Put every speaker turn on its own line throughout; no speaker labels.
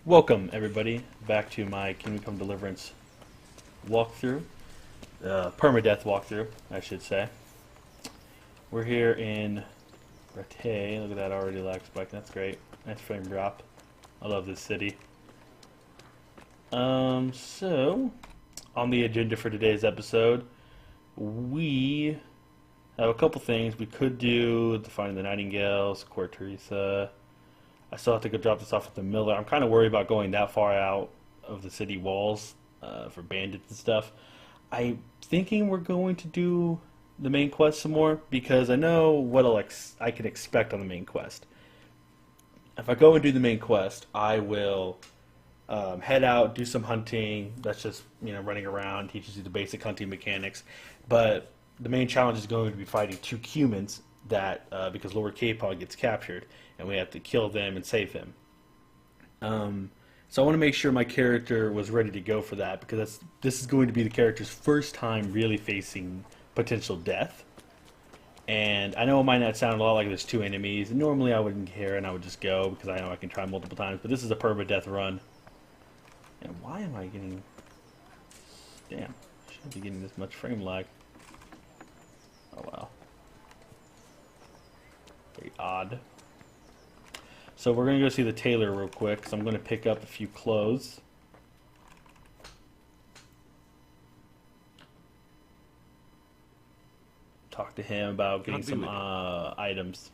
Welcome, everybody, back to my Kingdom Come Deliverance walkthrough. Permadeath walkthrough, I should say. We're here in Rattay. Look at that, already lag spike. That's great. Nice frame drop. I love this city. So, on the agenda for today's episode, we have a couple things. We could do the Finding the Nightingales, Court Teresa. I still have to go drop this off at the Miller. I'm kind of worried about going that far out of the city walls for bandits and stuff. I'm thinking we're going to do the main quest some more because I know what I can expect on the main quest. If I go and do the main quest, I will head out, do some hunting. That's just running around, teaches you the basic hunting mechanics. But the main challenge is going to be fighting two humans that because Lord Capon gets captured, and we have to kill them and save him. So I want to make sure my character was ready to go for that, because this is going to be the character's first time really facing potential death. And I know it might not sound a lot like there's two enemies. Normally I wouldn't care and I would just go, because I know I can try multiple times, but this is a permadeath run. And why am I getting... Damn, I shouldn't be getting this much frame lag. Oh wow. Very odd. So we're going to go see the tailor real quick, because I'm going to pick up a few clothes. Talk to him about getting some items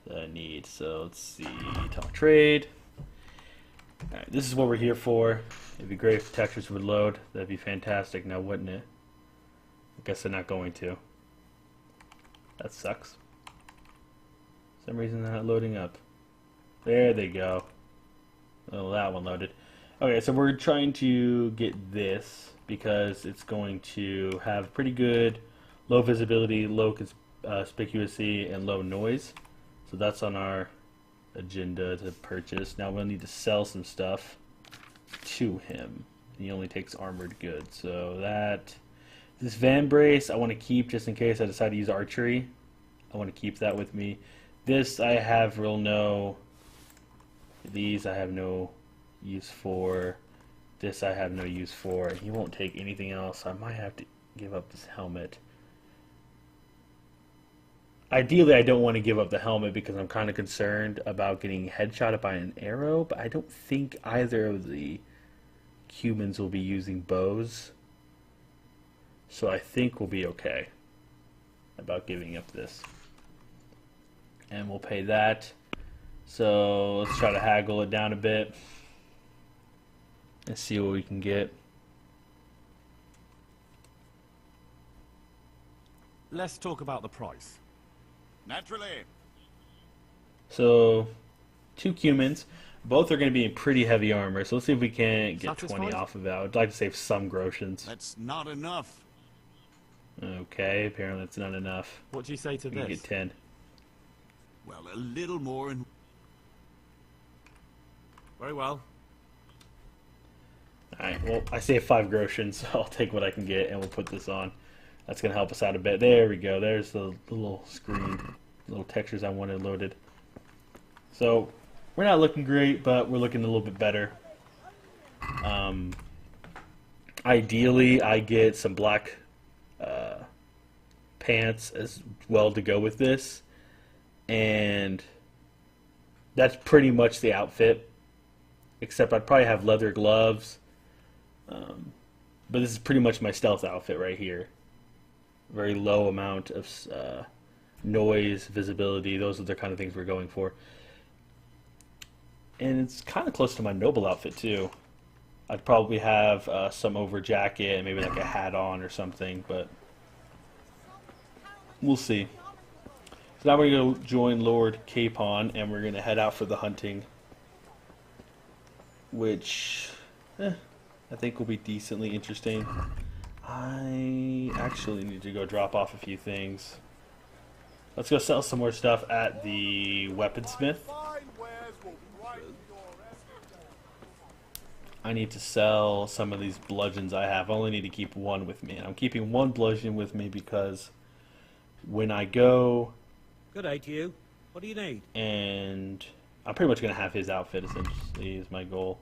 that I need. So let's see. Talk trade. Alright, this is what we're here for. It'd be great if textures would load. That'd be fantastic now, wouldn't it? I guess they're not going to. That sucks. For some reason they're not loading up. There they go. Oh, that one loaded. Okay, so we're trying to get this because it's going to have pretty good low visibility, low conspicuousy, and low noise. So that's on our agenda to purchase. Now we'll need to sell some stuff to him. He only takes armored goods. So this van brace I want to keep just in case I decide to use archery. I want to keep that with me. This I have these I have no use for. This I have no use for. He won't take anything else. I might have to give up this helmet. Ideally, I don't want to give up the helmet because I'm kind of concerned about getting headshotted by an arrow, but I don't think either of the humans will be using bows. So I think we'll be okay about giving up this. And we'll pay that. So let's try to haggle it down a bit and see what we can get.
Let's talk about the price.
Naturally.
So, two humans. Both are going to be in pretty heavy armor. So let's see if we can get 20 off of it. I would like to save some groshens.
That's not enough.
Okay, apparently it's not enough.
What do you say to
We can
this?
get 10.
Well, a little more and...
Very well.
Alright, well, I saved 5 groshens, so I'll take what I can get and we'll put this on. That's going to help us out a bit. There we go. There's the little screen, little textures I wanted loaded. So, we're not looking great, but we're looking a little bit better. Ideally, I get some black pants as well to go with this. And that's pretty much the outfit. Except I'd probably have leather gloves. But this is pretty much my stealth outfit right here. Very low amount of noise, visibility. Those are the kind of things we're going for. And it's kind of close to my noble outfit too. I'd probably have some over jacket and maybe like a hat on or something, but we'll see. So now we're going to join Lord Capon and we're going to head out for the hunting, which I think will be decently interesting. I actually need to go drop off a few things. Let's go sell some more stuff at the weaponsmith. I need to sell some of these bludgeons I have. I only need to keep one with me. And I'm keeping one bludgeon with me because when I go
Good day to you. What do you need?
and I'm pretty much going to have his outfit, essentially, is my goal.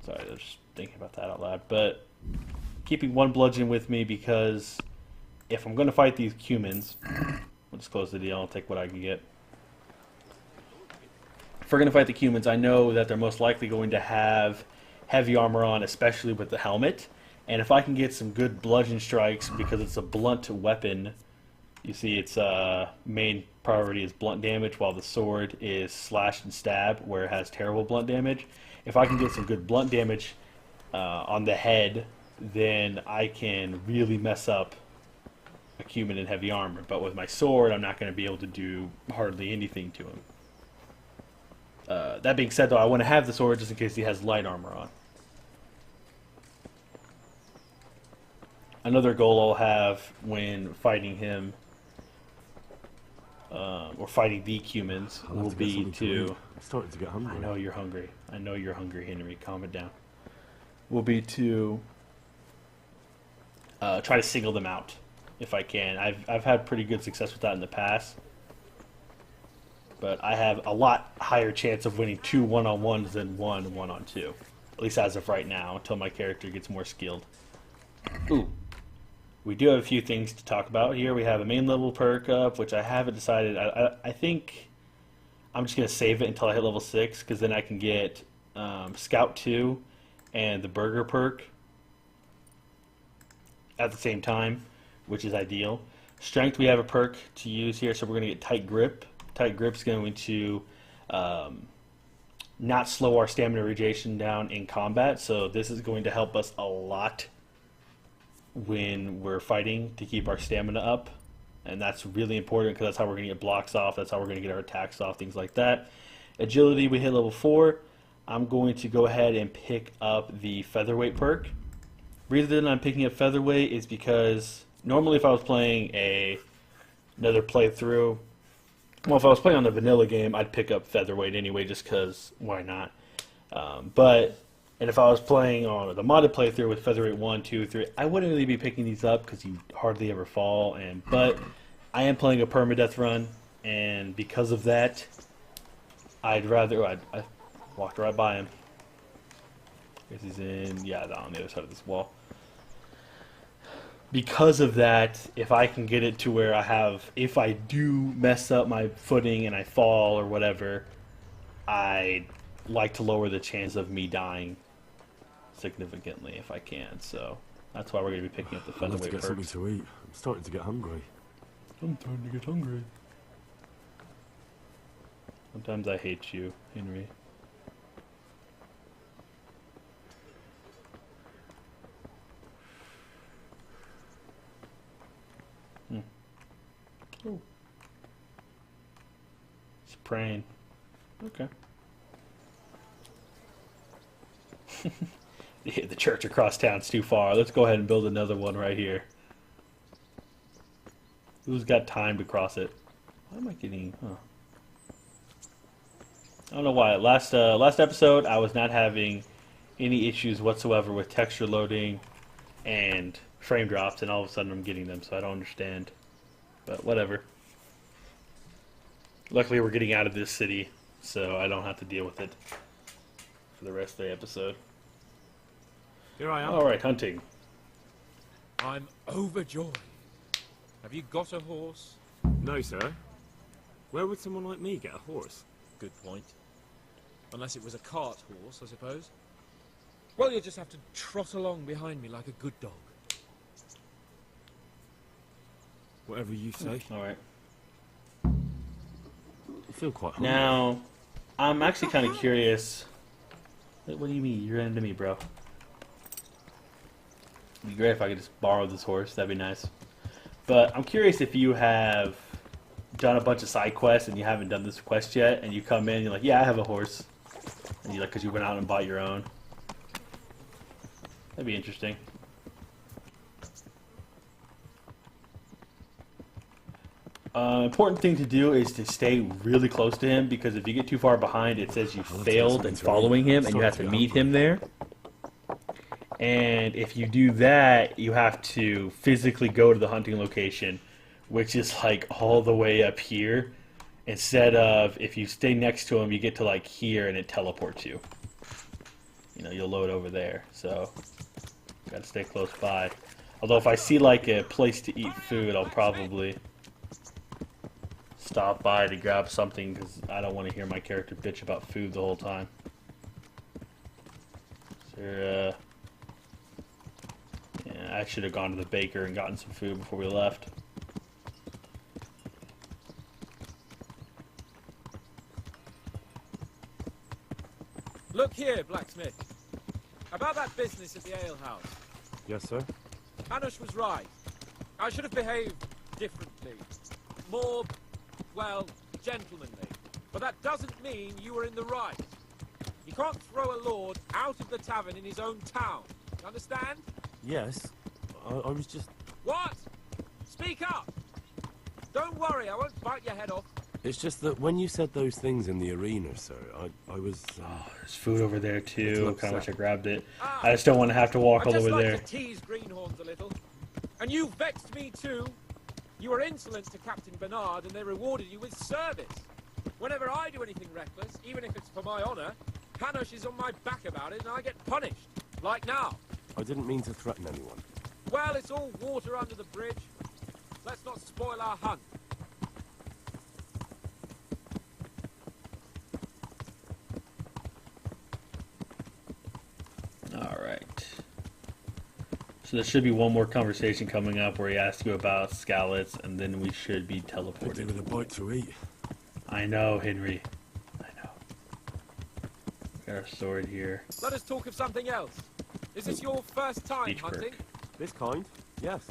Sorry, I was just thinking about that out loud. But keeping one bludgeon with me because if I'm going to fight these humans, we'll just close the deal. I'll take what I can get. If we're going to fight the humans, I know that they're most likely going to have heavy armor on, especially with the helmet. And if I can get some good bludgeon strikes, because it's a blunt weapon, you see its main priority is blunt damage, while the sword is slash and stab, where it has terrible blunt damage. If I can get some good blunt damage on the head, then I can really mess up a human in heavy armor. But with my sword, I'm not going to be able to do hardly anything to him. That being said, though, I want to have the sword just in case he has light armor on. Another goal I'll have when fighting him, or fighting the humans, will be to...
I'm starting to get hungry.
I know you're hungry. I know you're hungry, Henry. Calm it down. Will be to try to single them out, if I can. I've had pretty good success with that in the past. But I have a lot higher chance of winning 2 1-on-1s than 1 1-on-2. At least as of right now, until my character gets more skilled. Ooh. We do have a few things to talk about here. We have a main level perk up, which I haven't decided. I think I'm just going to save it until I hit level 6, because then I can get Scout 2 and the Burger perk at the same time, which is ideal. Strength, we have a perk to use here, so we're going to get Tight Grip. Tight Grip is going to not slow our stamina regeneration down in combat, so this is going to help us a lot when we're fighting to keep our stamina up, and that's really important because that's how we're going to get blocks off, that's how we're going to get our attacks off, things like that. Agility, we hit level 4. I'm going to go ahead and pick up the Featherweight perk. Reason I'm picking up Featherweight is because normally if I was playing another playthrough, well, if I was playing on the vanilla game, I'd pick up Featherweight anyway, just because why not? And if I was playing on the modded playthrough with Featherweight 1, 2, 3, I wouldn't really be picking these up because you hardly ever fall. But I am playing a permadeath run, and because of that, I walked right by him. I guess he's on the other side of this wall. Because of that, if I can get it to where if I do mess up my footing and I fall or whatever, I like to lower the chance of me dying significantly if I can. So that's why we're going to be picking up the Featherweight
I'll have to get something
perks.
to eat. I'm starting to get hungry.
I'm starting to get hungry. Sometimes I hate you, Henry. Oh. It's praying. Okay. Yeah, the church across town's too far. Let's go ahead and build another one right here. Who's got time to cross it? Why am I getting... Huh. I don't know why. Last episode, I was not having any issues whatsoever with texture loading and frame drops, and all of a sudden I'm getting them, so I don't understand. But whatever. Luckily, we're getting out of this city, so I don't have to deal with it for the rest of the episode.
Here I am.
Alright, hunting.
I'm overjoyed. Have you got a horse?
No, sir. Where would someone like me get a horse?
Good point. Unless it was a cart horse, I suppose. Well, you'll just have to trot along behind me like a good dog.
Whatever you say.
Alright.
I feel quite hungry.
Now, I'm actually kind of curious. What do you mean? You ran into me, bro. It'd be great if I could just borrow this horse. That'd be nice. But I'm curious if you have done a bunch of side quests and you haven't done this quest yet, and you come in and you're like, yeah, I have a horse. And you're like, because you went out and bought your own. That'd be interesting. Important thing to do is to stay really close to him, because if you get too far behind, it says you failed in following him and you have to meet him there. And if you do that, you have to physically go to the hunting location, which is like all the way up here. instead of if you stay next to him, you get to like here and it teleports you. You know, you'll load over there. So, gotta stay close by. Although if I see like a place to eat food, I'll probably stop by to grab something because I don't want to hear my character bitch about food the whole time. So, yeah, I should have gone to the baker and gotten some food before we left.
Look here, blacksmith. About that business at the alehouse.
Yes, sir?
Hanush was right. I should have behaved differently. More, well, gentlemanly. But that doesn't mean you were in the right. You can't throw a lord out of the tavern in his own town. You understand?
Yes. I was just...
What? Speak up! Don't worry, I won't bite your head off.
It's just that when you said those things in the arena, sir, I was...
Oh, there's food over there too. I kind of wish I grabbed it.
Ah,
I just don't want to have to walk all the way
I
there.
just like to tease greenhorns a little. And you vexed me too. You were insolent to Captain Bernard and they rewarded you with service. Whenever I do anything reckless, even if it's for my honor, Hanush is on my back about it and I get punished. Like now.
I didn't mean to threaten anyone.
Well, it's all water under the bridge. Let's not spoil our hunt.
Alright. So there should be one more conversation coming up where he asks you about scallops, and then we should be
Could do
teleported.
with a bite to eat.
I know, Henry. I know. Got our sword here.
Let us talk of something else. Is this your first time
Speech
hunting?
perk.
This kind? Yes.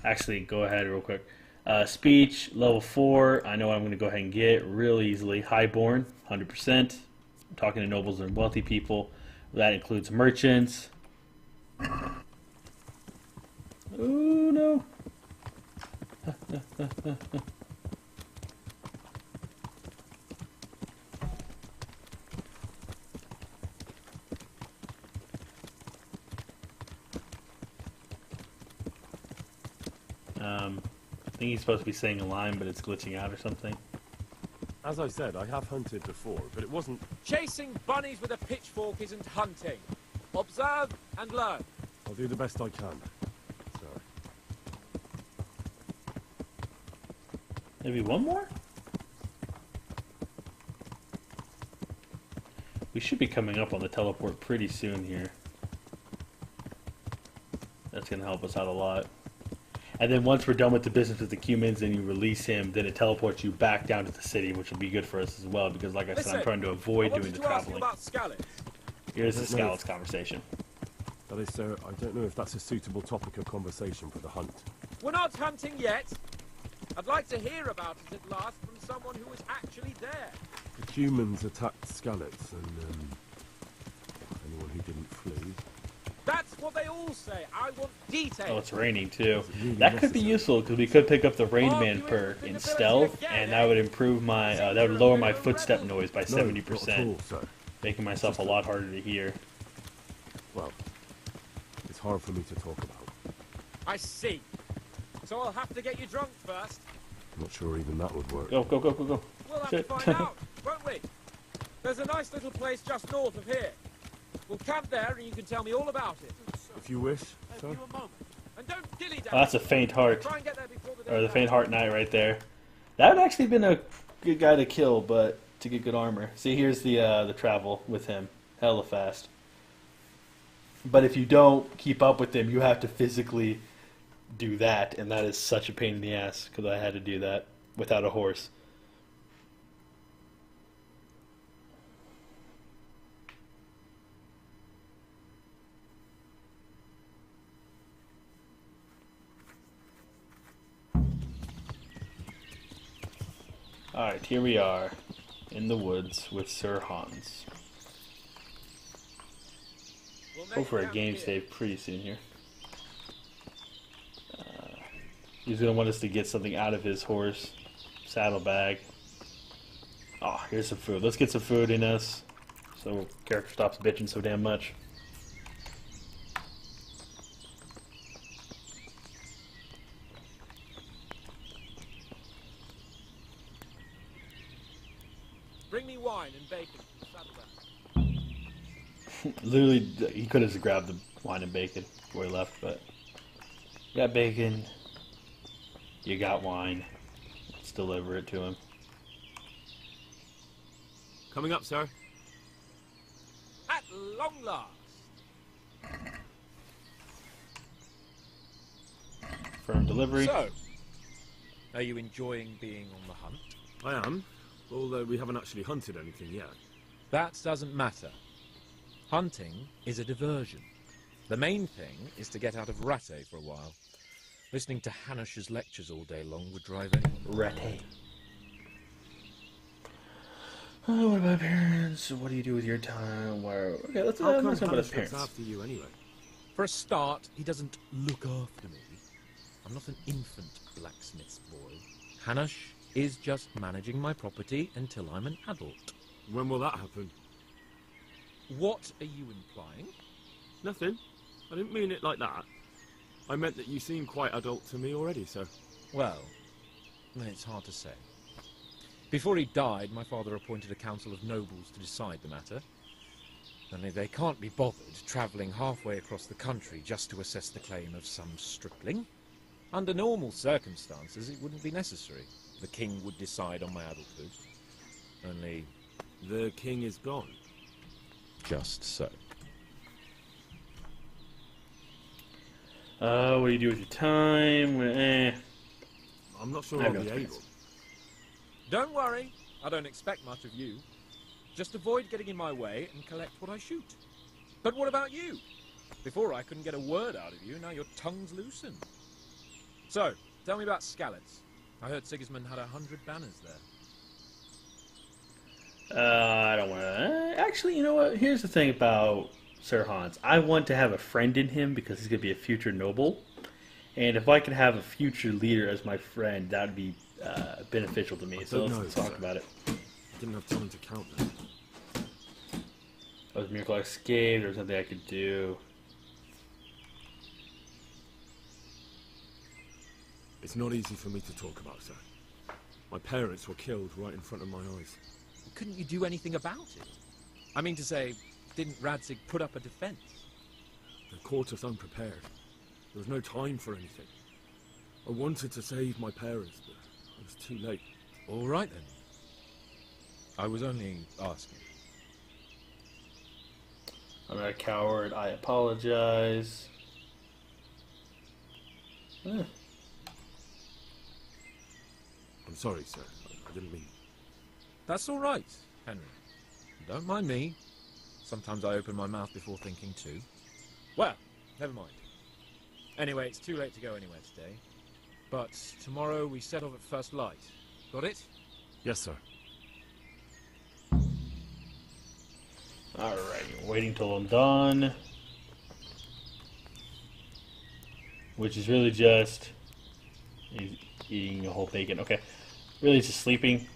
Actually, go ahead real quick. Speech, level 4. I know what I'm going to go ahead and get real easily. Highborn, 100%. I'm talking to nobles and wealthy people. That includes merchants. Oh, no. I think he's supposed to be saying a line, but it's glitching out or something.
As I said, I have hunted before, but it wasn't...
Chasing bunnies with a pitchfork isn't hunting. Observe and learn.
I'll do the best I can. Sir.
Maybe one more? We should be coming up on the teleport pretty soon here. That's going to help us out a lot. And then once we're done with the business with the Cumans and you release him, then it teleports you back down to the city, which will be good for us as well, because like I said, I'm trying to avoid doing the traveling. Here's the scallops conversation.
That is, sir, I don't know if that's a suitable topic of conversation for the hunt.
We're not hunting yet. I'd like to hear about it at last from someone who was actually there.
The humans attacked Skallets, and anyone who didn't flee.
That's what they all say. I want details.
Oh, it's raining too.
Really
That could be
necessary.
useful because we could pick up the Rain Man perk in stealth, and that would improve my, that would lower my footstep noise by 70%,
not at all, sir.
making myself a lot harder to hear.
Well, it's hard for me to talk about.
I see. So I'll have to get you drunk first.
I'm not sure even that would work.
Go, go, go, go, go.
We'll have
Shit.
to find out, won't we? There's a nice little place just north of here. We'll camp there and you can tell me all about it.
If you wish, sir.
And don't dilly-dally.
Oh, that's a faint heart.
Try and get there before the
Or the
day's
faint
out.
heart knight right there. That would actually been a good guy to kill, but to get good armor. See, here's the travel with him. Hella fast. But if you don't keep up with him, you have to physically do that, and that is such a pain in the ass, because I had to do that without a horse. Alright, here we are in the woods with Sir Hans.
We'll make
Go for a
camp
game
here.
save pretty soon here. He's going to want us to get something out of his horse saddlebag. Oh, here's some food. Let's get some food in us so character stops bitching so damn much.
and bacon from the saddlebag.
Literally, he could have just grabbed the wine and bacon before he left, but you got bacon, you got wine. Let's deliver it to him.
Coming up, sir.
At long last.
Firm delivery.
So, are you enjoying being on the hunt?
I am, although we haven't actually hunted anything yet.
That doesn't matter. Hunting is a diversion. The main thing is to get out of Rattay for a while. Listening to Hanush's lectures all day long would drive anyone.
Rattay. What about parents? What do you do with your time? Where? Okay, let's
How come
talk about his
Hamish looks
parents.
after you anyway?
For a start, he doesn't look after me. I'm not an infant blacksmith's boy. Hanush is just managing my property until I'm an adult.
When will that happen?
What are you implying?
Nothing. I didn't mean it like that. I meant that you seem quite adult to me already, so...
Well, it's hard to say. Before he died, my father appointed a council of nobles to decide the matter. Only they can't be bothered travelling halfway across the country just to assess the claim of some stripling. Under normal circumstances, it wouldn't be necessary. The king would decide on my adulthood. Only...
The king is gone.
just so.
What do you do with your time?
I'm not sure
I
I'll
have
be
no
able.
chance.
Don't worry, I don't expect much of you. Just avoid getting in my way and collect what I shoot. But what about you? Before I couldn't get a word out of you, now your tongue's loosened. So, tell me about Skalitz. I heard Sigismund had 100 banners there.
I don't want to... Actually, you know what? Here's the thing about Sir Hans. I want to have a friend in him because he's going to be a future noble. And if I could have a future leader as my friend, that would be beneficial to me. So let's talk about it.
I didn't have time to count them.
I was Miracle Escape. There was nothing I could do.
It's not easy for me to talk about, sir. My parents were killed right in front of my eyes.
Couldn't you do anything about it? I mean to say, didn't Radzig put up a defense?
They caught us unprepared. There was no time for anything. I wanted to save my parents, but it was too late.
All right then. I was only asking.
I'm not a coward. I apologize.
I'm sorry, sir. I didn't mean...
That's all right, Henry. Don't mind me. Sometimes I open my mouth before thinking too. Well, never mind. Anyway, it's too late to go anywhere today. But tomorrow we set off at first light. Got it?
Yes, sir.
Alright, waiting till I'm done. Which is really just... eating a whole bacon. Okay. Really just sleeping.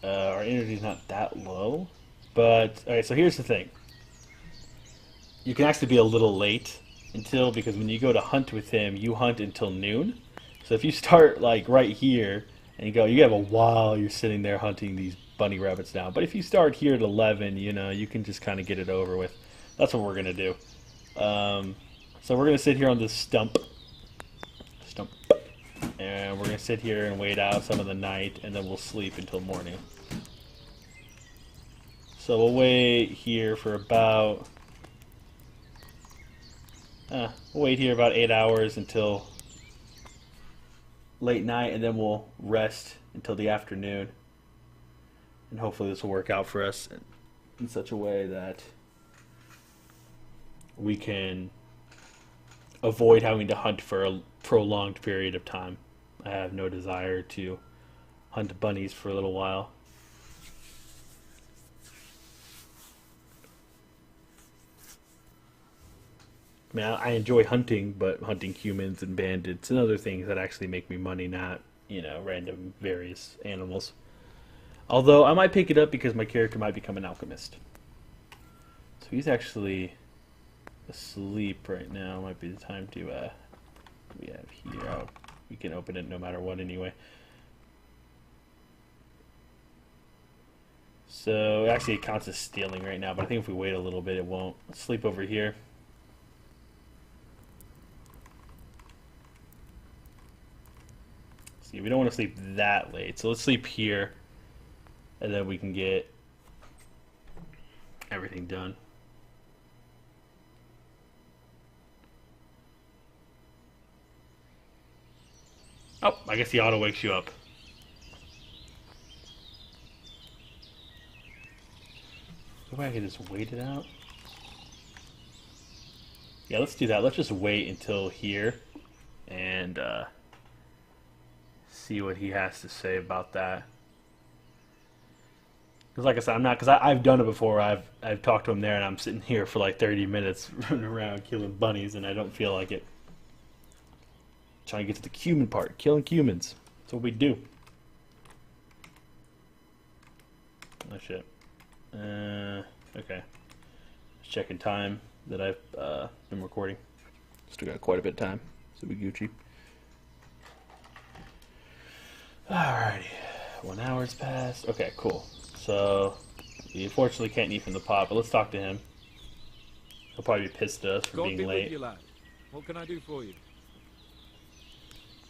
Our energy's not that low. But, alright, so here's the thing. You can actually be a little late until, because when you go to hunt with him, you hunt until noon. So if you start, like, right here, and you go, you have a while you're sitting there hunting these bunny rabbits down. But if you start here at 11, you know, you can just kind of get it over with. That's what we're going to do. So we're going to sit here on this stump. And we're going to sit here and wait out some of the night, and then we'll sleep until morning. So we'll wait here for about... we'll wait here about 8 hours until late night, and then we'll rest until the afternoon. And hopefully this will work out for us in such a way that we can avoid having to hunt for a prolonged period of time. I have no desire to hunt bunnies for a little while. I mean, I enjoy hunting, but hunting humans and bandits and other things that actually make me money, not, you know, random various animals. Although I might pick it up because my character might become an alchemist. So he's actually asleep right now. Might be the time to, we have here. Oh, we can open it no matter what anyway. So actually it counts as stealing right now, but I think if we wait a little bit it won't. Let's sleep over here. See, we don't want to sleep that late, so let's sleep here, and then we can get everything done. Oh, I guess the auto wakes you up. Maybe I can just wait it out. Yeah, let's do that. Let's just wait until here and see what he has to say about that. Because like I said, I'm not, because I've done it before. I've talked to him there, and I'm sitting here for like 30 minutes running around killing bunnies, and I don't feel like it. Trying to get to the cumin part, killing cumins. That's what we do. Oh shit. Okay. Just checking time that I've been recording. Still got quite a bit of time, so we Gucci. Alrighty. 1 hour's passed. Okay, cool. So, we unfortunately can't eat from the pot, but let's talk to him. He'll probably be pissed at us for
God
being
be
late.
with you, lad. What can I do for you?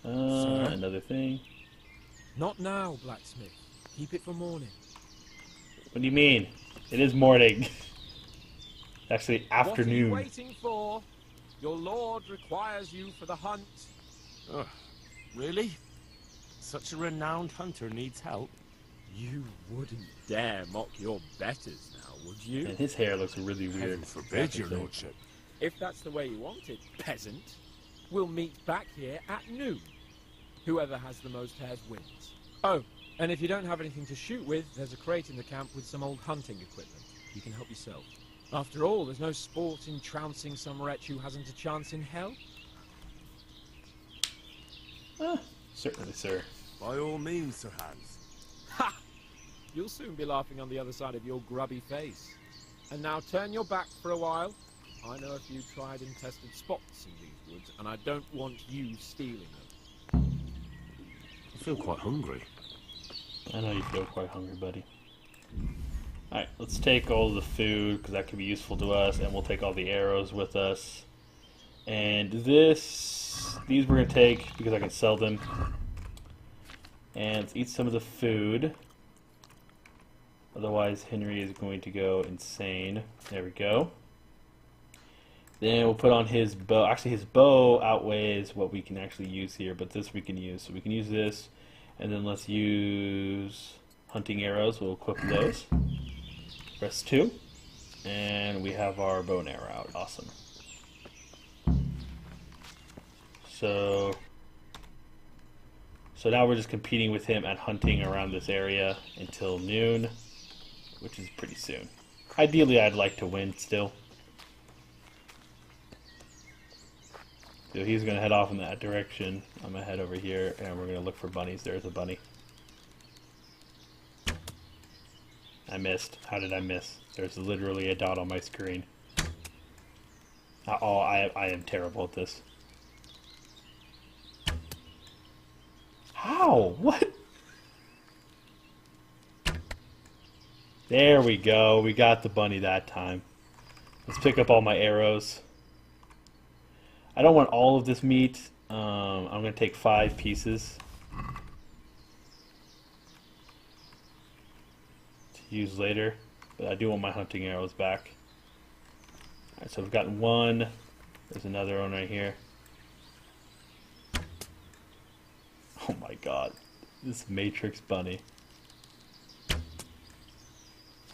Another thing.
Not now, blacksmith. Keep it for morning.
What do you mean? It is morning. Actually, afternoon.
What are you waiting for? Your lord requires you for the hunt.
Oh, really? Such a renowned hunter needs help.
You wouldn't dare mock your betters now, would you?
And his hair looks really weird.
Heaven forbid, your lordship.
If that's the way you want it, peasant, we'll meet back here at noon. Whoever has the most hairs wins. Oh, and if you don't have anything to shoot with, there's a crate in the camp with some old hunting equipment. You can help yourself. After all, there's no sport in trouncing some wretch who hasn't a chance in hell.
Certainly, sir.
By all means, Sir Hans.
Ha! You'll soon be laughing on the other side of your grubby face. And now turn your back for a while. I know a few tried and tested spots in these woods, and I don't want you stealing them.
I feel quite hungry.
I know you feel quite hungry, buddy. Alright, let's take all the food, because that could be useful to us, and we'll take all the arrows with us. And these we're going to take, because I can sell them. And let's eat some of the food. Otherwise, Henry is going to go insane. There we go. Then we'll put on his bow. Actually, his bow outweighs what we can actually use here, but this we can use. So we can use this, and then let's use hunting arrows. We'll equip those. Press 2, and we have our bow and arrow out. Awesome. So now we're just competing with him at hunting around this area until noon, which is pretty soon. Ideally, I'd like to win still. So he's going to head off in that direction. I'm going to head over here, and we're going to look for bunnies. There's a bunny. I missed. How did I miss? There's literally a dot on my screen. Oh, I am terrible at this. How? What? There we go. We got the bunny that time. Let's pick up all my arrows. I don't want all of this meat. I'm going to take 5 pieces to use later, but I do want my hunting arrows back. Alright, so we've gotten 1. There's another one right here. Oh my god. This Matrix bunny.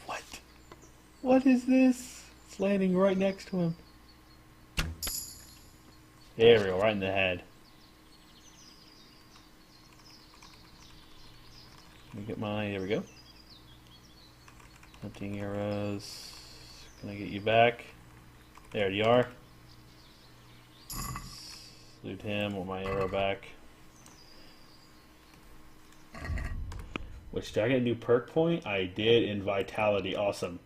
What? What is this? It's landing right next to him. There we go, right in the head. Let me get my, there we go. Hunting arrows. Can I get you back? There you are. Salute him, want my arrow back. Which, did I get a new perk point? I did in Vitality. Awesome.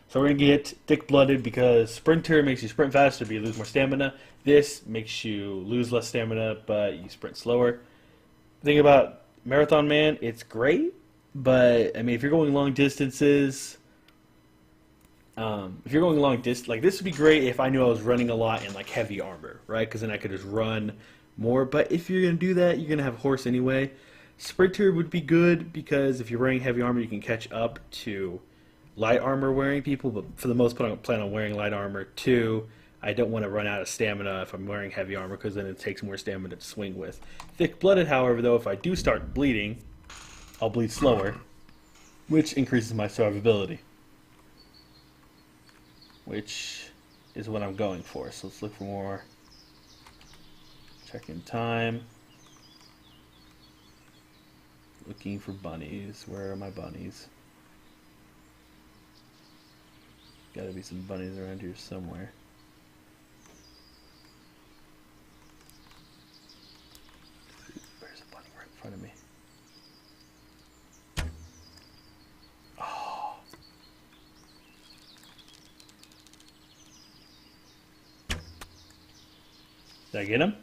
So we're going to get Thick-Blooded because Sprinter makes you sprint faster, but you lose more stamina. This makes you lose less stamina, but you sprint slower. The thing about Marathon Man, it's great, But I mean, if you're going long distances, if you're going long distance, like this would be great if I knew I was running a lot in like heavy armor, right? Because then I could just run more. But if you're gonna do that, you're gonna have a horse anyway. Sprinter would be good because if you're wearing heavy armor, you can catch up to light armor wearing people. But for the most part, I plan on wearing light armor too. I don't want to run out of stamina if I'm wearing heavy armor because then it takes more stamina to swing with. Thick-blooded, however, though, if I do start bleeding, I'll bleed slower, which increases my survivability, which is what I'm going for. So let's look for more. Check in time. Looking for bunnies. Where are my bunnies? Gotta be some bunnies around here somewhere. Where's a bunny right in front of me? Oh. Did I get him?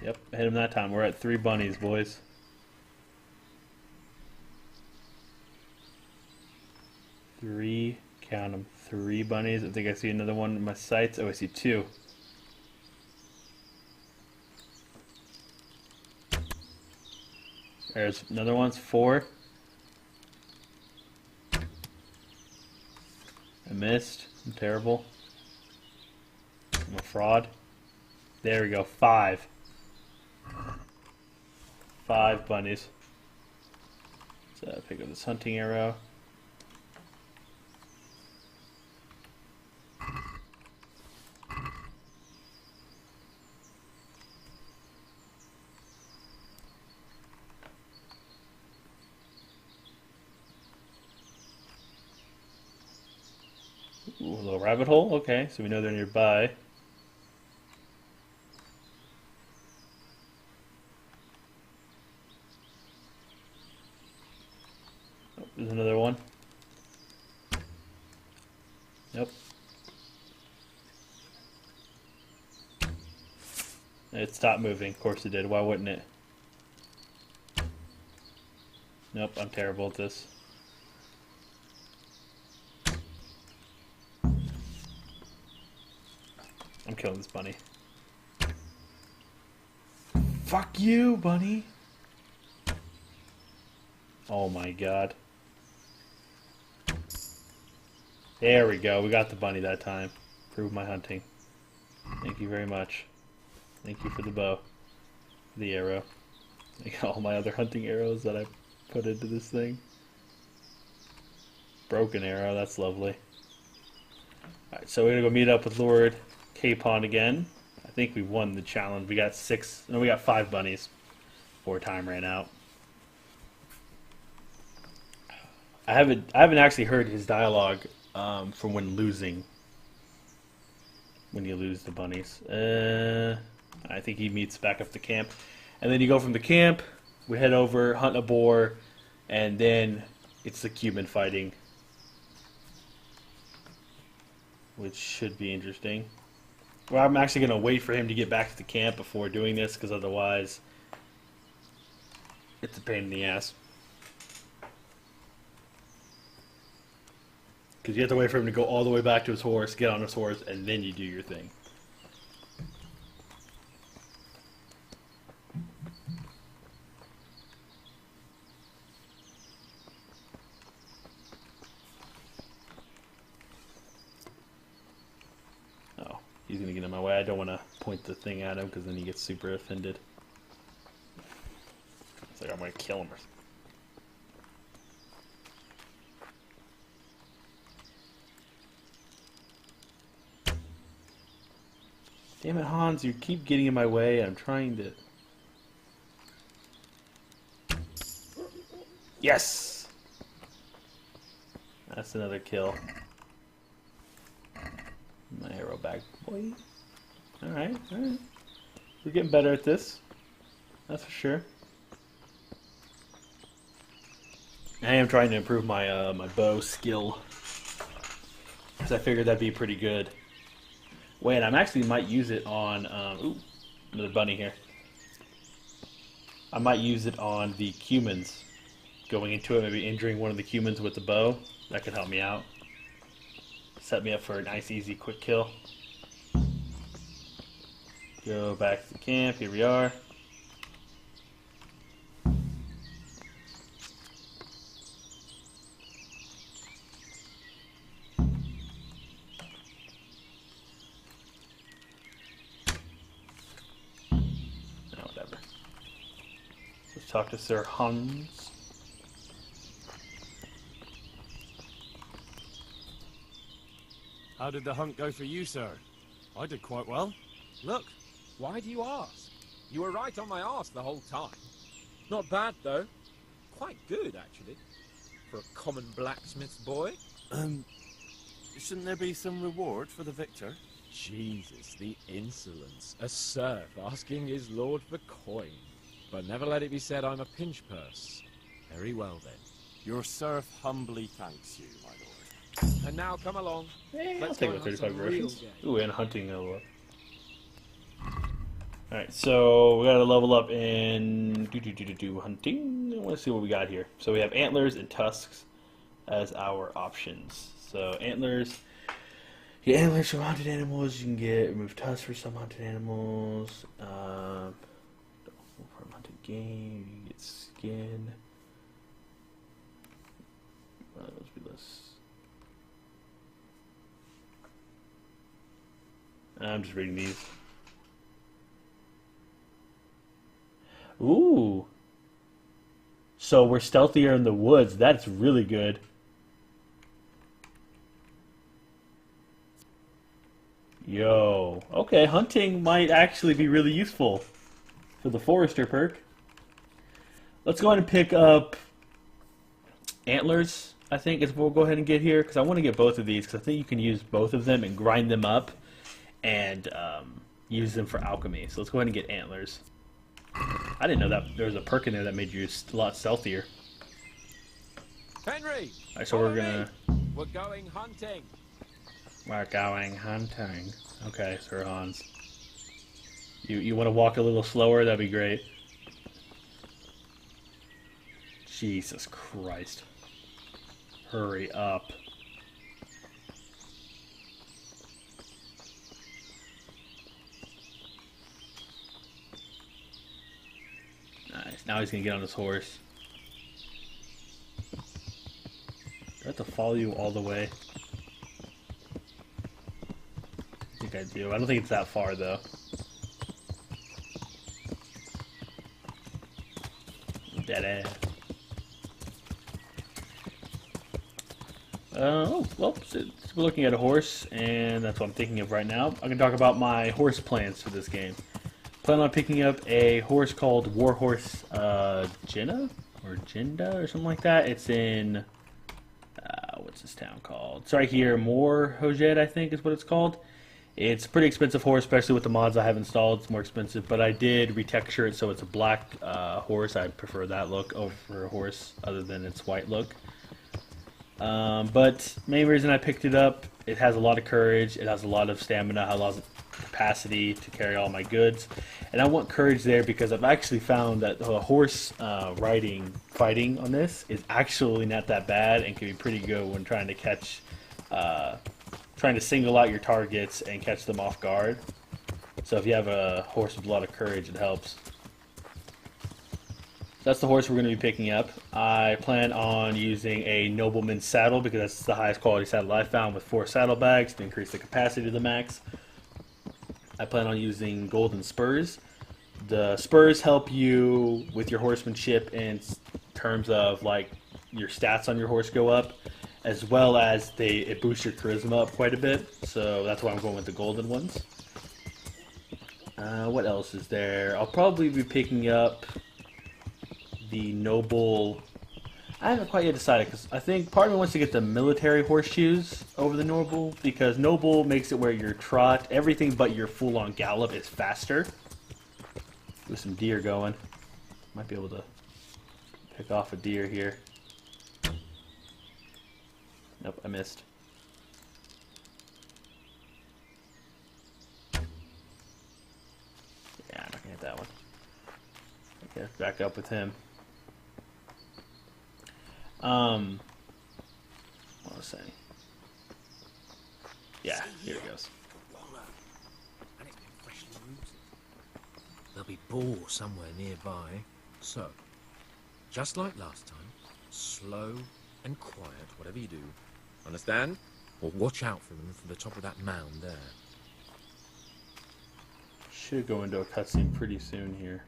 Yep, hit him that time. We're at 3 bunnies, boys. Three, count them, 3 bunnies. I think I see another one in my sights. Oh, I see 2. There's another one's 4. I missed. I'm terrible. I'm a fraud. There we go, 5. 5 bunnies. So pick up this hunting arrow. Ooh, a little rabbit hole. Okay, so we know they're nearby. Oh, there's another one. Nope. It stopped moving. Of course it did. Why wouldn't it? Nope, I'm terrible at this. I'm killing this bunny. Fuck you, bunny! Oh my god. There we go. We got the bunny that time. Prove my hunting. Thank you very much. Thank you for the bow. The arrow. I got all my other hunting arrows that I put into this thing. Broken arrow. That's lovely. Alright, so we're gonna go meet up with Lord Capon again. I think we won the challenge. We got 6. No, we got 5 bunnies before time ran out. I haven't actually heard his dialogue from when losing. When you lose the bunnies. I think he meets back up the camp. And then you go from the camp, we head over, hunt a boar, and then it's the Cuban fighting. Which should be interesting. Well, I'm actually going to wait for him to get back to the camp before doing this, because otherwise it's a pain in the ass. Because you have to wait for him to go all the way back to his horse, get on his horse, and then you do your thing. Oh, he's going to get in my way. I don't want to point the thing at him because then he gets super offended. It's like I'm going to kill him or something. Damn it, Hans, you keep getting in my way. I'm trying to... Yes! That's another kill. My arrow back, boy. Alright, alright. We're getting better at this. That's for sure. I am trying to improve my my bow skill. Because I figured that'd be pretty good. Wait, I actually might use it on... ooh, another bunny here. I might use it on the cumins. Going into it, maybe injuring one of the cumins with the bow. That could help me out. Set me up for a nice, easy, quick kill. Go back to the camp. Here we are. Whatever. Let's talk to Sir Hans.
How did the hunt go for you, sir? I did quite well. Look.
Why do you ask? You were right on my arse the whole time. Not bad, though. Quite good, actually. For a common blacksmith's boy.
Shouldn't there be some reward for the victor?
Jesus, the insolence. A serf asking his lord for coin. But never let it be said I'm a pinch purse. Very well, then.
Your serf humbly thanks you, my lord.
And now come along.
I'll
Let's
take
go
about
and have
35
some real
grotions.
game.
Ooh, and hunting a lot. Alright, so we gotta level up in hunting. I wanna see what we got here. So we have antlers and tusks as our options. So antlers, you get antlers from hunted animals, you can get remove tusks for some hunted animals. From hunted game, you can get skin. Let's be less. I'm just reading these. Ooh. So we're stealthier in the woods. That's really good. Yo. Okay, hunting might actually be really useful for the forester perk. Let's go ahead and pick up antlers, I think, is what we'll go ahead and get here. Because I want to get both of these. Because I think you can use both of them and grind them up. And use them for alchemy. So let's go ahead and get antlers. I didn't know that there was a perk in there that made you a lot stealthier.
Henry!
Alright, so we're gonna...
We're going hunting.
We're going hunting. Okay, Sir Hans. You want to walk a little slower? That'd be great. Jesus Christ. Hurry up. Nice. Now he's going to get on his horse. Do I have to follow you all the way? I think I do. I don't think it's that far, though. Dead ass. Oh, well, so we're looking at a horse, and that's what I'm thinking of right now. I'm going to talk about my horse plans for this game. Plan on picking up a horse called Warhorse Jinna? Or Jinda, or something like that. It's in... what's this town called? It's right here, Hojed, I think is what it's called. It's a pretty expensive horse, especially with the mods I have installed. It's more expensive, but I did retexture it so it's a black horse. I prefer that look over a horse other than its white look. But main reason I picked it up, it has a lot of courage, it has a lot of stamina, a lot of capacity to carry all my goods. And I want courage there because I've actually found that the horse fighting on this is actually not that bad and can be pretty good when trying to catch, trying to single out your targets and catch them off guard. So if you have a horse with a lot of courage, it helps. That's the horse we're going to be picking up. I plan on using a nobleman's saddle because that's the highest quality saddle I found with 4 saddlebags to increase the capacity to the max. I plan on using golden spurs. The spurs help you with your horsemanship in terms of like your stats on your horse go up, as well as it boosts your charisma up quite a bit. So that's why I'm going with the golden ones. What else is there? I'll probably be picking up the noble. I haven't quite yet decided because I think part of me wants to get the military horseshoes over the noble because noble makes it where your trot, everything but your full-on gallop is faster. With some deer going, might be able to pick off a deer here. Nope, I missed. Yeah, I'm not gonna hit that one. Okay, back up with him. What was I saying? Yeah, here it goes.
And it's been freshly rooted. There'll be boar somewhere nearby. So, just like last time, slow and quiet, whatever you do. Understand? Or watch out for them from the top of that mound there.
Should go into a cutscene pretty soon here.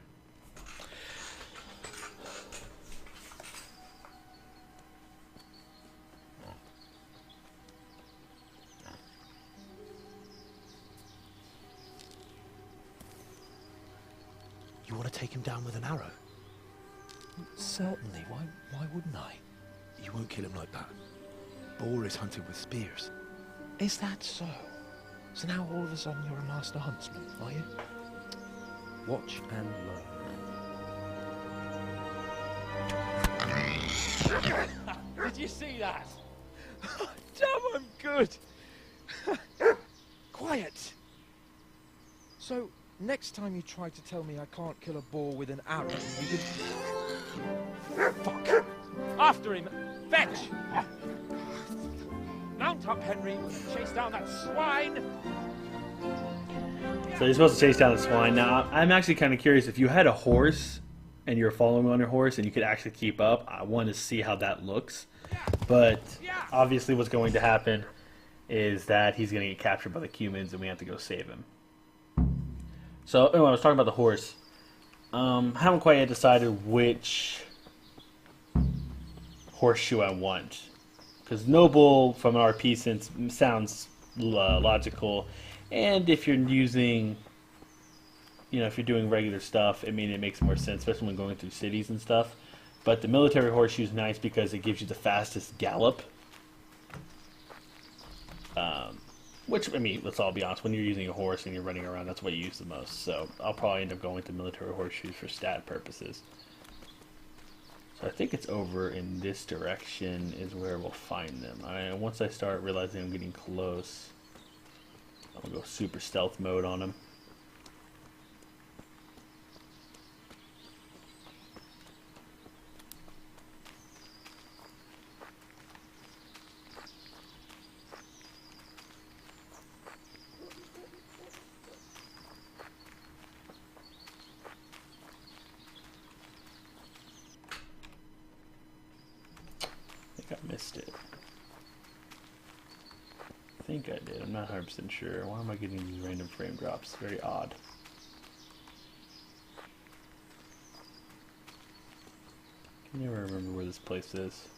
You want to take him down with an arrow?
Certainly. Why wouldn't I?
You won't kill him like that. Boar is hunted with spears.
Is that so? So now all of a sudden you're a master huntsman, are you? Watch and learn.
Did you see that? Damn, I'm good.
Quiet! So, next time you try to tell me I can't kill a boar with an arrow, you can... Fuck!
After him! Fetch! Mount up, Henry. Chase down that swine!
So you're supposed to chase down the swine. Now, I'm actually kind of curious, if you had a horse and you were following on your horse and you could actually keep up, I want to see how that looks. But obviously what's going to happen is that he's going to get captured by the humans and we have to go save him. So anyway, I was talking about the horse. Haven't quite yet decided which horseshoe I want. Because noble from an RP sense sounds logical. And if you're using, if you're doing regular stuff, it makes more sense, especially when going through cities and stuff. But the military horseshoe is nice because it gives you the fastest gallop. Which, let's all be honest, when you're using a horse and you're running around, that's what you use the most. So I'll probably end up going to military horseshoes for stat purposes. So I think it's over in this direction is where we'll find them. Once I start realizing I'm getting close, I'll go super stealth mode on him. I missed it. I think I did. I'm not 100% sure. Why am I getting these random frame drops? Very odd. I can never remember where this place is.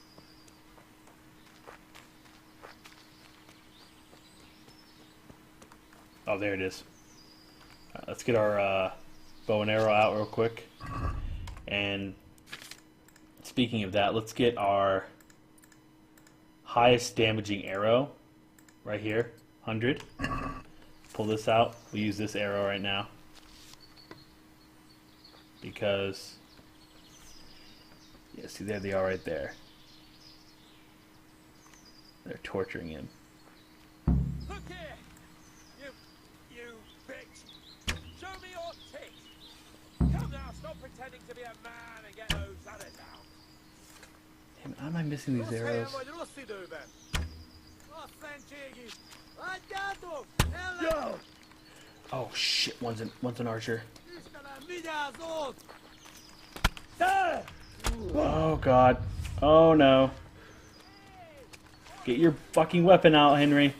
Oh, there it is. Alright, let's get our bow and arrow out real quick. And speaking of that, let's get our highest damaging arrow right here, 100. Pull this out. We'll use this arrow right now because, yeah, see, there they are right there. They're torturing him.
Look here! You bitch! Show me your teeth! Come now, stop pretending to be a man and get those others out!
Damn, how am I missing these arrows? Oh shit, one's an archer. Oh god. Oh no. Get your fucking weapon out, Henry.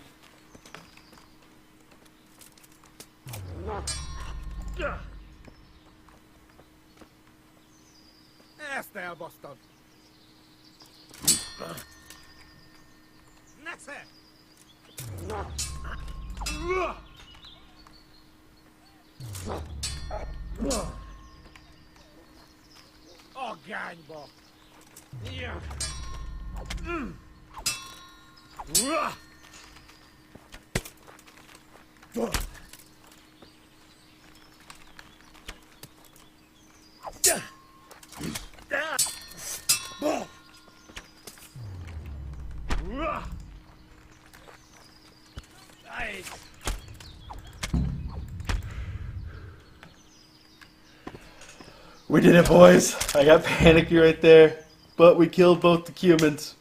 Oh, gang, Bob. Yeah.
We did it, boys. I got panicky right there, but we killed both the cumans.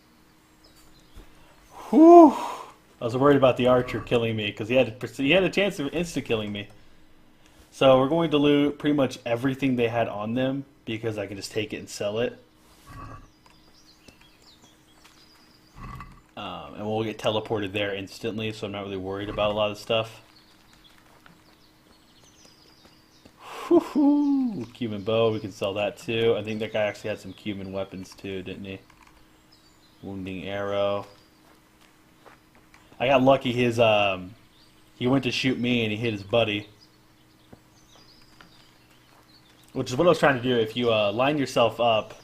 Whew. I was worried about the archer killing me because he had a chance of insta-killing me. So we're going to loot pretty much everything they had on them because I can just take it and sell it. And we'll get teleported there instantly, so I'm not really worried about a lot of stuff. Whew, Cuban bow, we can sell that too. I think that guy actually had some Cuban weapons too, didn't he? Wounding arrow. I got lucky, he went to shoot me and he hit his buddy. Which is what I was trying to do. If you line yourself up...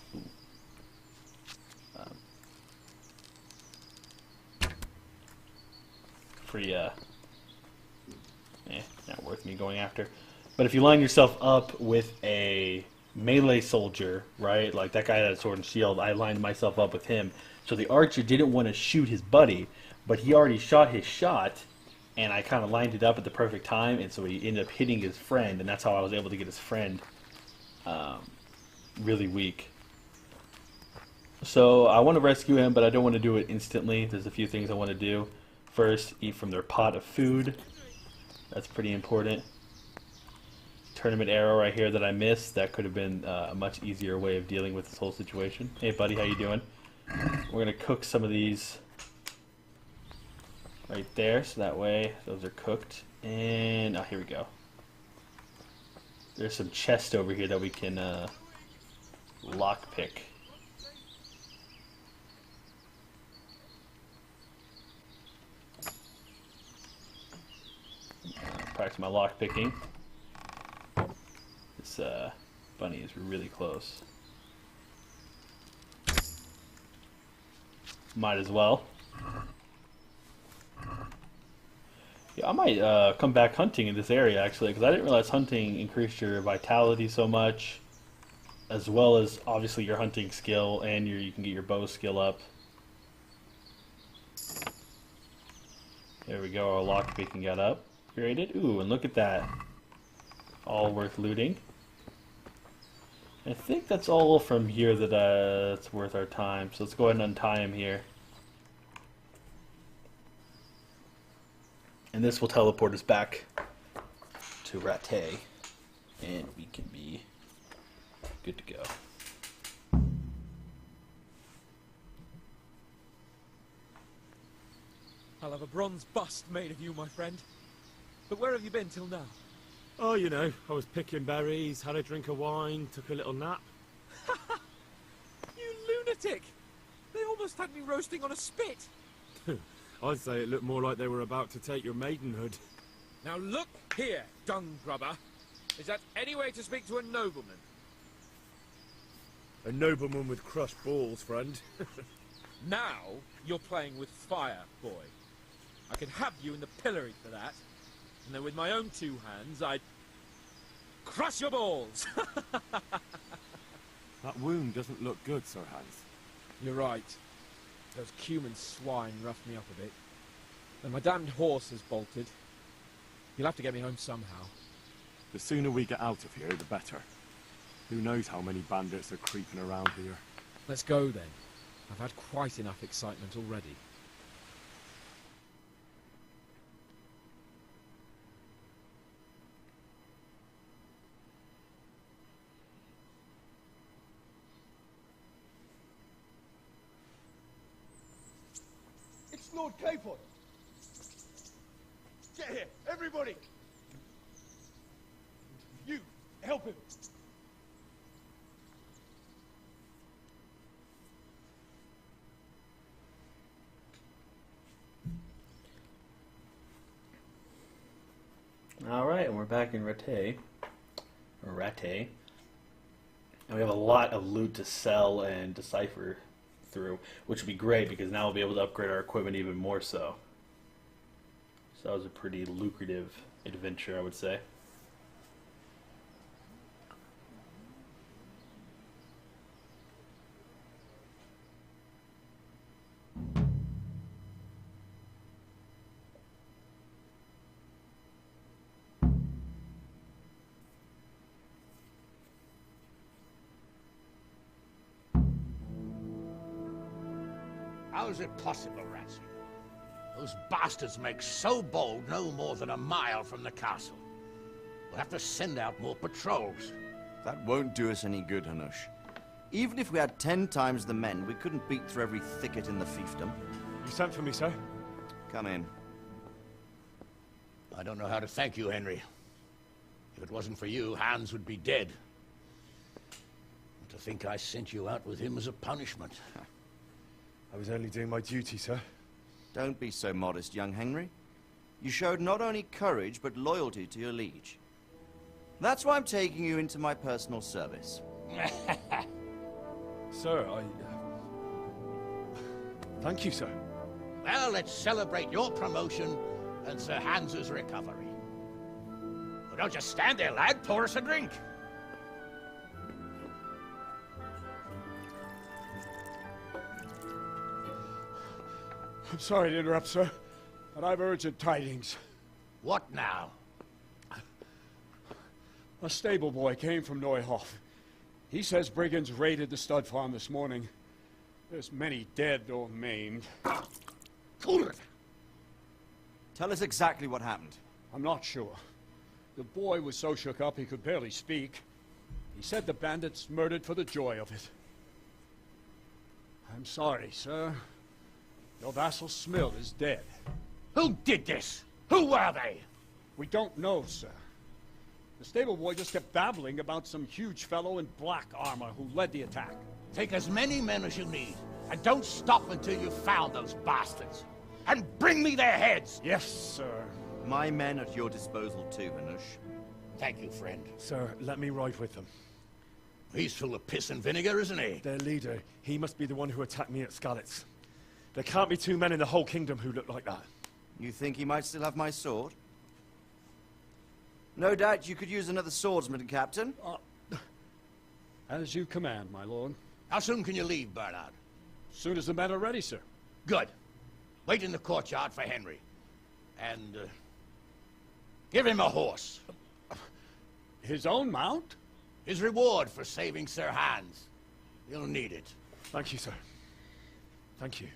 not worth me going after. But if you line yourself up with a melee soldier, right? Like that guy had a sword and shield, I lined myself up with him. So the archer didn't want to shoot his buddy, but he already shot his shot, and I kind of lined it up at the perfect time, and so he ended up hitting his friend, and that's how I was able to get his friend really weak. So I want to rescue him, but I don't want to do it instantly. There's a few things I want to do. First, eat from their pot of food. That's pretty important. Tournament arrow right here that I missed. That could have been a much easier way of dealing with this whole situation. Hey buddy, how you doing? We're gonna cook some of these right there, so that way those are cooked. And oh, here we go. There's some chest over here that we can lock pick. Practice my lock picking. This bunny is really close. Might as well. Yeah, I might come back hunting in this area actually, because I didn't realize hunting increased your vitality so much, as well as obviously your hunting skill, and you can get your bow skill up. There we go, our lock picking got upgraded. Ooh, and look at that. All worth looting. I think that's all from here that's worth our time. So let's go ahead and untie him here. And this will teleport us back to Rattay. And we can be good to go.
I'll have a bronze bust made of you, my friend. But where have you been till now?
Oh, you know, I was picking berries, had a drink of wine, took a little nap.
You lunatic! They almost had me roasting on a spit.
I'd say it looked more like they were about to take your maidenhood.
Now look here, dung grubber. Is that any way to speak to a nobleman?
A nobleman with crushed balls, friend.
Now you're playing with fire, boy. I could have you in the pillory for that. And then with my own two hands, I'd crush your balls.
That wound doesn't look good, Sir Hans.
You're right. Those cumin swine roughed me up a bit. And my damned horse has bolted. You'll have to get me home somehow.
The sooner we get out of here, the better. Who knows how many bandits are creeping around here.
Let's go then. I've had quite enough excitement already.
It's Lord Capon! Get here, everybody! You, help him!
Alright, and we're back in Rattay. And we have a lot of loot to sell and decipher through, which would be great because now we'll be able to upgrade our equipment even more so. So that was a pretty lucrative adventure, I would say.
How's it possible, Ransome? Those bastards make so bold no more than a mile from the castle. We'll have to send out more patrols.
That won't do us any good, Hanush. Even if we had 10 times the men, we couldn't beat through every thicket in the fiefdom.
You sent for me, sir?
Come in.
I don't know how to thank you, Henry. If it wasn't for you, Hans would be dead. To think I sent you out with him as a punishment.
I was only doing my duty, sir.
Don't be so modest, young Henry. You showed not only courage, but loyalty to your liege. That's why I'm taking you into my personal service.
Sir, thank you, sir.
Well, let's celebrate your promotion and Sir Hans's recovery. Well, don't just stand there, lad. Pour us a drink.
I'm sorry to interrupt, sir, but I've urgent tidings.
What now?
A stable boy came from Neuhof. He says brigands raided the stud farm this morning. There's many dead or maimed.
Cool it.
Tell us exactly what happened.
I'm not sure. The boy was so shook up he could barely speak. He said the bandits murdered for the joy of it. I'm sorry, sir. Your vassal Smill is dead.
Who did this? Who were they?
We don't know, sir. The stable boy just kept babbling about some huge fellow in black armor who led the attack.
Take as many men as you need, and don't stop until you've found those bastards. And bring me their heads!
Yes, sir.
My men at your disposal too, Hanush.
Thank you, friend.
Sir, let me ride with them.
He's full of piss and vinegar, isn't he?
Their leader, he must be the one who attacked me at Skalitz. There can't be two men in the whole kingdom who look like that.
You think he might still have my sword? No doubt you could use another swordsman, Captain.
As you command, my lord.
How soon can you leave, Bernard?
Soon as the men are ready, sir.
Good. Wait in the courtyard for Henry. And, give him a horse.
His own mount?
His reward for saving Sir Hans. You'll need it.
Thank you, sir. Thank you.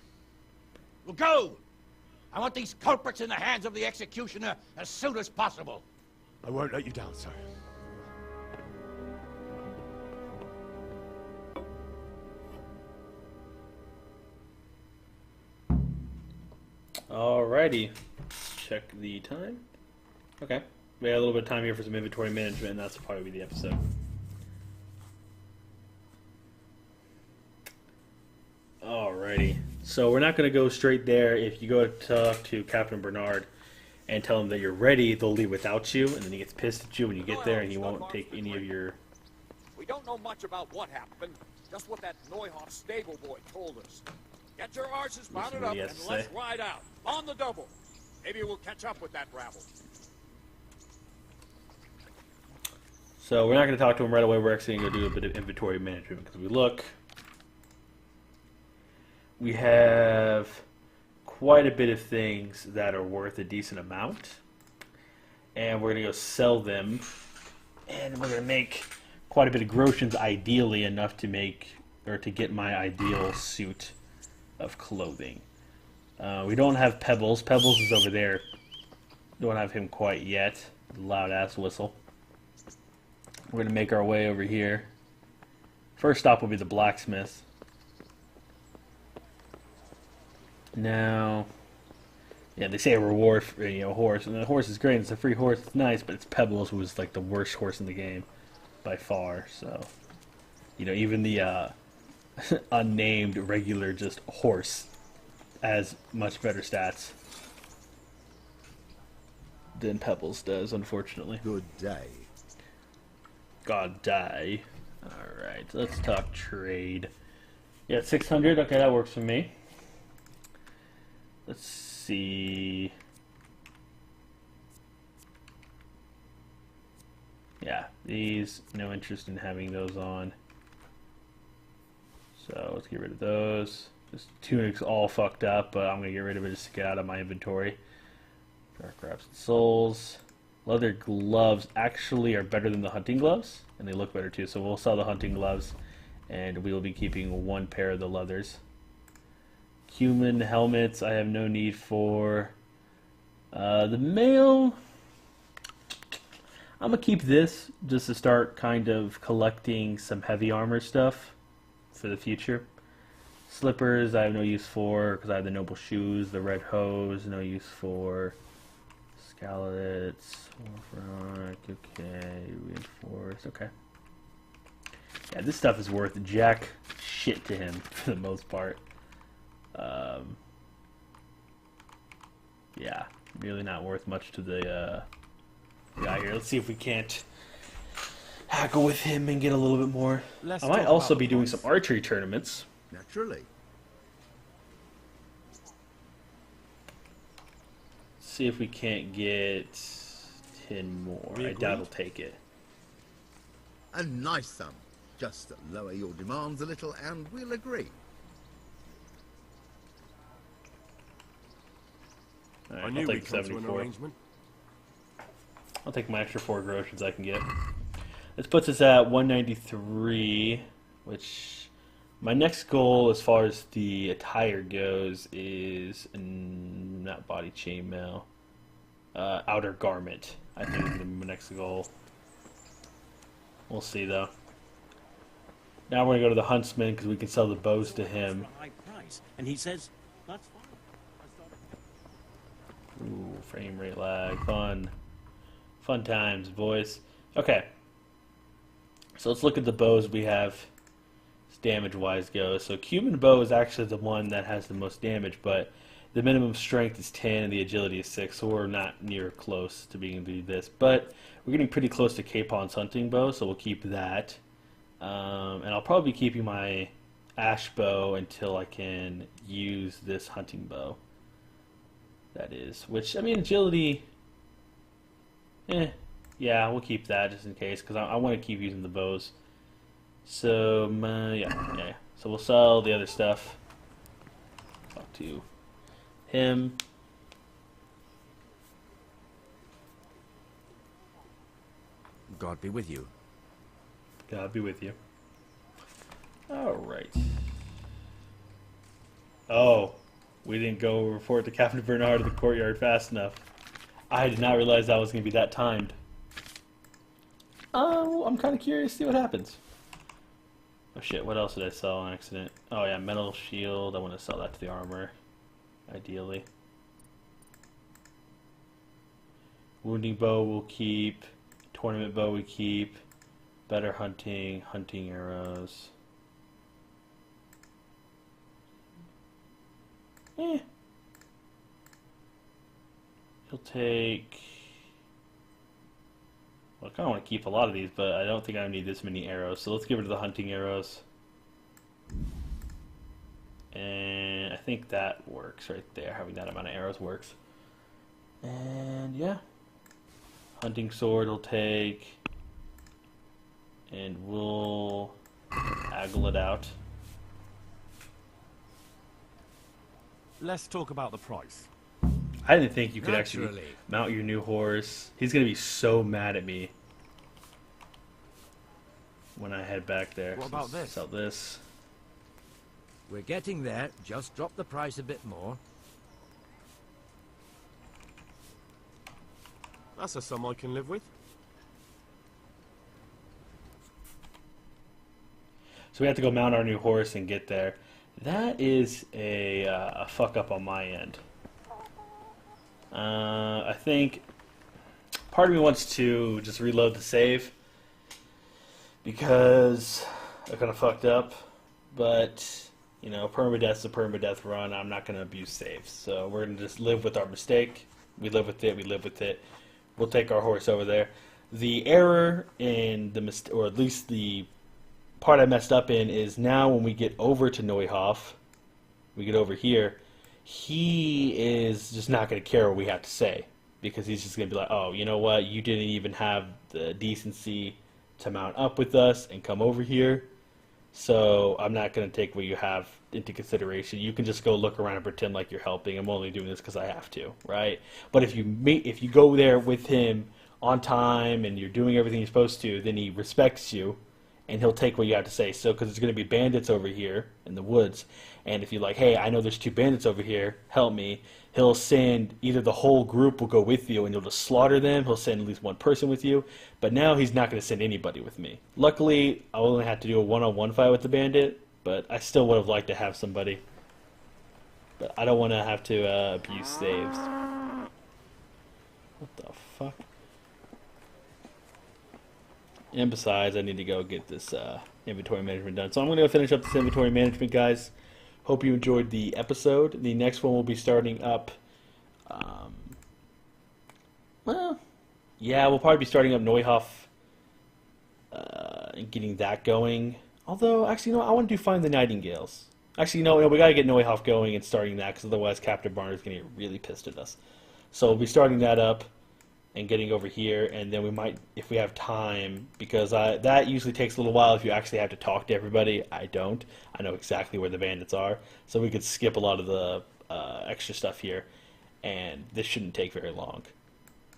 Well, go! I want these culprits in the hands of the executioner as soon as possible.
I won't let you down, sir.
Alrighty. Let's check the time. Okay. We got a little bit of time here for some inventory management, and that's probably the episode. Alrighty. So we're not going to go straight there. If you go talk to Captain Bernard and tell him that you're ready, they'll leave without you, and then he gets pissed at you when you get there, and he won't take any of your...
We don't know much about what happened, just what that Neuhoff stable boy told us. Get your horses mounted up and let's ride out. On the double. Maybe we'll catch up with that rabble.
So we're not going to talk to him right away. We're actually going to do a bit of inventory management, because we look... We have quite a bit of things that are worth a decent amount, and we're going to go sell them, and we're going to make quite a bit of groshens, ideally enough to make, or to get my ideal suit of clothing. We don't have Pebbles. Pebbles is over there. Don't have him quite yet. Loud ass whistle. We're going to make our way over here. First stop will be the blacksmith. Now, yeah, they say a reward for, horse, and the horse is great. It's a free horse. It's nice, but it's Pebbles, who is like the worst horse in the game by far. So, even the unnamed regular just horse has much better stats than Pebbles does, unfortunately.
Good day.
God die. All right, let's talk trade. Yeah, 600. Okay, that works for me. Let's see. Yeah, these, no interest in having those on. So let's get rid of those. This tunic's all fucked up, but I'm going to get rid of it just to get out of my inventory. Dark Wraps and Souls. Leather gloves actually are better than the hunting gloves, and they look better too. So we'll sell the hunting gloves, and we will be keeping one pair of the leathers. Human helmets, I have no need for. The mail, I'm going to keep this just to start kind of collecting some heavy armor stuff for the future. Slippers, I have no use for because I have the noble shoes. The red hose, no use for. Scalets, Warfront, okay, reinforced, okay. Yeah, this stuff is worth jack shit to him for the most part. Yeah, really not worth much to the guy here. Let's see if we can't haggle with him and get a little bit more. I might also be doing some archery tournaments.
Naturally.
See if we can't get 10 more. I doubt he'll take it.
A nice sum. Just lower your demands a little and we'll agree.
Right,
I knew
I'll
we'd
take
come to an
74.
arrangement.
I'll take my extra 4 grotions I can get. This puts us at 193, which my next goal as far as the attire goes is not body chainmail, outer garment. I think is my next goal. We'll see though. Now we're gonna go to the huntsman because we can sell the bows to him.
And he says, that's fine.
Ooh, frame rate lag, fun times, boys. Okay, so let's look at the bows we have. Damage-wise goes. So Cuban bow is actually the one that has the most damage, but the minimum strength is 10 and the agility is 6, so we're not near close to being able to do this. But we're getting pretty close to Capon's hunting bow, so we'll keep that. And I'll probably be keeping my ash bow until I can use this hunting bow. That is, which, I mean, agility, yeah, we'll keep that just in case, because I want to keep using the bows. So, yeah. So we'll sell the other stuff. Talk to him.
God be with you.
God be with you. Alright. Oh, we didn't go report to Captain Bernard of the courtyard fast enough. I did not realize that was going to be that timed. Oh, I'm kind of curious to see what happens. Oh shit, what else did I sell on accident? Oh yeah, metal shield. I want to sell that to the armor, ideally. Wounding bow we'll keep. Tournament bow we keep. Better hunting arrows. He'll take... Well, I kind of want to keep a lot of these, but I don't think I need this many arrows. So let's give it to the hunting arrows. And I think that works right there. Having that amount of arrows works. And yeah. Hunting sword will take. And we'll haggle it out.
Let's talk about the price.
I didn't think you could actually mount your new horse. He's going to be so mad at me when I head back there.
What about this?
Sell this.
We're getting there. Just drop the price a bit more.
That's a sum I can live with.
So we have to go mount our new horse and get there. That is a fuck up on my end. I think part of me wants to just reload the save because I kind of fucked up, but you know, permadeath's a permadeath run. I'm not going to abuse saves, so we're going to just live with our mistake. We live with it. We live with it. We'll take our horse over there. The error in the or at least the part I messed up in is now when we get over to Neuhof, we get over here. He is just not going to care what we have to say because he's just going to be like, oh, you know what? You didn't even have the decency to mount up with us and come over here. So I'm not going to take what you have into consideration. You can just go look around and pretend like you're helping. I'm only doing this because I have to, right? But if you go there with him on time and you're doing everything you're supposed to, then he respects you and he'll take what you have to say. So, because there's going to be bandits over here in the woods, and if you're like, hey, I know there's 2 bandits over here, help me, he'll send either the whole group will go with you and you'll just slaughter them. He'll send at least 1 person with you, but now he's not going to send anybody with me. Luckily, I only had to do a 1-on-1 fight with the bandit, but I still would have liked to have somebody. But I don't want to have to abuse saves. What the fuck? And besides, I need to go get this inventory management done. So I'm going to go finish up this inventory management, guys. Hope you enjoyed the episode. The next one will be starting up... well, yeah, we'll probably be starting up Neuhof and getting that going. Although, actually, you know, I want to do Find the Nightingales. Actually, no, we got to get Neuhof going and starting that, because otherwise Captain Barner is going to get really pissed at us. So we'll be starting that up and getting over here, and then we might, if we have time, because that usually takes a little while if you actually have to talk to everybody. I don't. I know exactly where the bandits are, so we could skip a lot of the extra stuff here, and this shouldn't take very long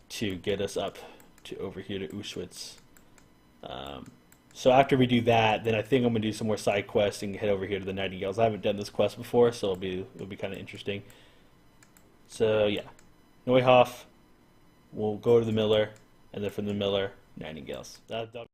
to get us up to over here to Auschwitz. So after we do that, then I think I'm gonna do some more side quests and head over here to the Nightingales. I haven't done this quest before, so it'll be kind of interesting. So yeah, Neuhof. We'll go to the Miller, and then from the Miller, Nightingales. That'll